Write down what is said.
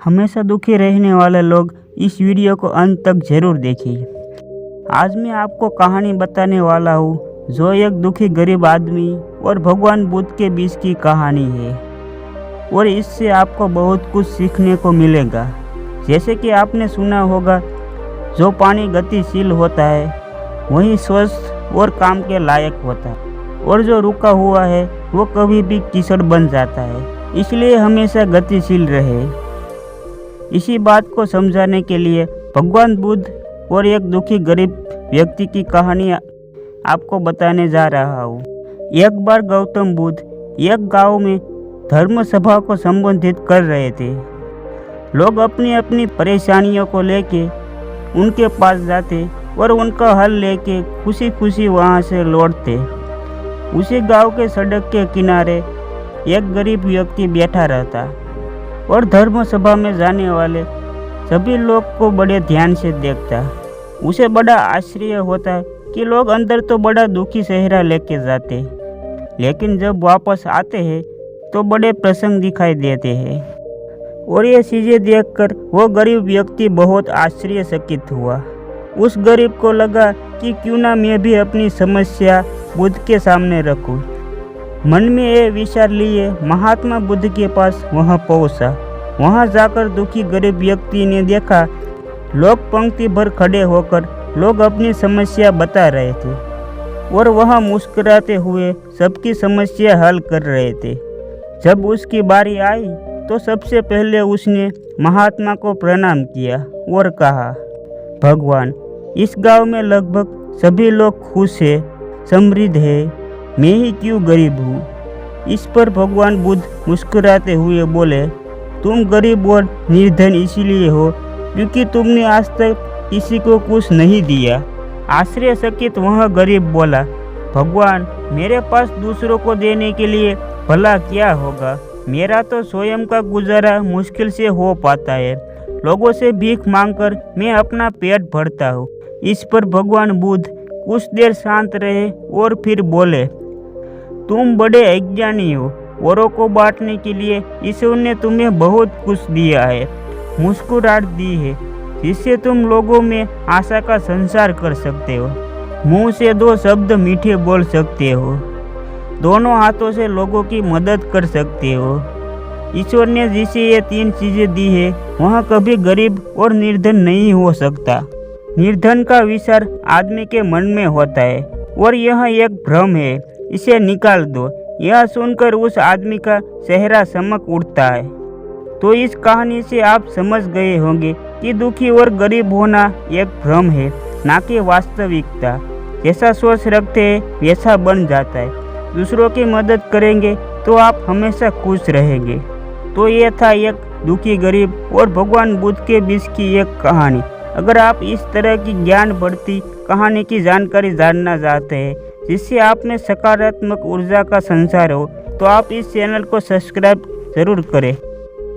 हमेशा दुखी रहने वाले लोग इस वीडियो को अंत तक जरूर देखिए। आज मैं आपको कहानी बताने वाला हूँ जो एक दुखी गरीब आदमी और भगवान बुद्ध के बीच की कहानी है और इससे आपको बहुत कुछ सीखने को मिलेगा। जैसे कि आपने सुना होगा, जो पानी गतिशील होता है वही स्वस्थ और काम के लायक होता है और जो रुका हुआ है वो कभी भी कीचड़ बन जाता है। इसलिए हमेशा गतिशील रहे। इसी बात को समझाने के लिए भगवान बुद्ध और एक दुखी गरीब व्यक्ति की कहानी आपको बताने जा रहा हूँ। एक बार गौतम बुद्ध एक गांव में धर्म सभा को संबोधित कर रहे थे। लोग अपनी अपनी परेशानियों को लेके उनके पास जाते और उनका हल लेके खुशी खुशी वहाँ से लौटते। उसी गांव के सड़क के किनारे एक गरीब व्यक्ति बैठा रहता और धर्म सभा में जाने वाले सभी लोग को बड़े ध्यान से देखता। उसे बड़ा आश्चर्य होता कि लोग अंदर तो बड़ा दुखी चेहरा लेके जाते, लेकिन जब वापस आते हैं तो बड़े प्रसन्न दिखाई देते हैं। और ये चीज़ें देखकर वो गरीब व्यक्ति बहुत आश्चर्यचकित हुआ। उस गरीब को लगा कि क्यों ना मैं भी अपनी समस्या बुद्ध के सामने रखूं। मन में ये विचार लिए महात्मा बुद्ध के पास वहाँ पहुँचा। वहाँ जाकर दुखी गरीब व्यक्ति ने देखा लोग पंक्ति भर खड़े होकर लोग अपनी समस्या बता रहे थे और वह मुस्कुराते हुए सबकी समस्या हल कर रहे थे। जब उसकी बारी आई तो सबसे पहले उसने महात्मा को प्रणाम किया और कहा, भगवान, इस गांव में लगभग सभी लोग खुश हैं, समृद्ध है, मैं ही क्यों गरीब हूँ। इस पर भगवान बुद्ध मुस्कुराते हुए बोले, तुम गरीब और निर्धन इसीलिए हो क्योंकि तुमने आज तक किसी को कुछ नहीं दिया। आश्चर्यचकित वह गरीब बोला, भगवान, मेरे पास दूसरों को देने के लिए भला क्या होगा। मेरा तो स्वयं का गुजारा मुश्किल से हो पाता है। लोगों से भीख मांगकर मैं अपना पेट भरता हूँ। इस पर भगवान बुद्ध कुछ देर शांत रहे और फिर बोले, तुम बड़े अज्ञानी हो। औरों को बांटने के लिए ईश्वर ने तुम्हें बहुत कुछ दिया है, मुस्कुराहट दी है, जिससे तुम लोगों में आशा का संचार कर सकते हो। मुंह से दो शब्द मीठे बोल सकते हो, दोनों हाथों से लोगों की मदद कर सकते हो। ईश्वर ने जिसे ये तीन चीज़ें दी है वह कभी गरीब और निर्धन नहीं हो सकता। निर्धन का विचार आदमी के मन में होता है और यह एक भ्रम है, इसे निकाल दो। यह सुनकर उस आदमी का चेहरा चमक उठता है। तो इस कहानी से आप समझ गए होंगे कि दुखी और गरीब होना एक भ्रम है, ना कि वास्तविकता। जैसा सोच रखते हैं वैसा बन जाता है। दूसरों की मदद करेंगे तो आप हमेशा खुश रहेंगे। तो ये था एक दुखी गरीब और भगवान बुद्ध के बीच की एक कहानी। अगर आप इस तरह की ज्ञान बढ़ती कहानी की जानकारी जानना चाहते हैं जिससे आप में सकारात्मक ऊर्जा का संचार हो, तो आप इस चैनल को सब्सक्राइब जरूर करें।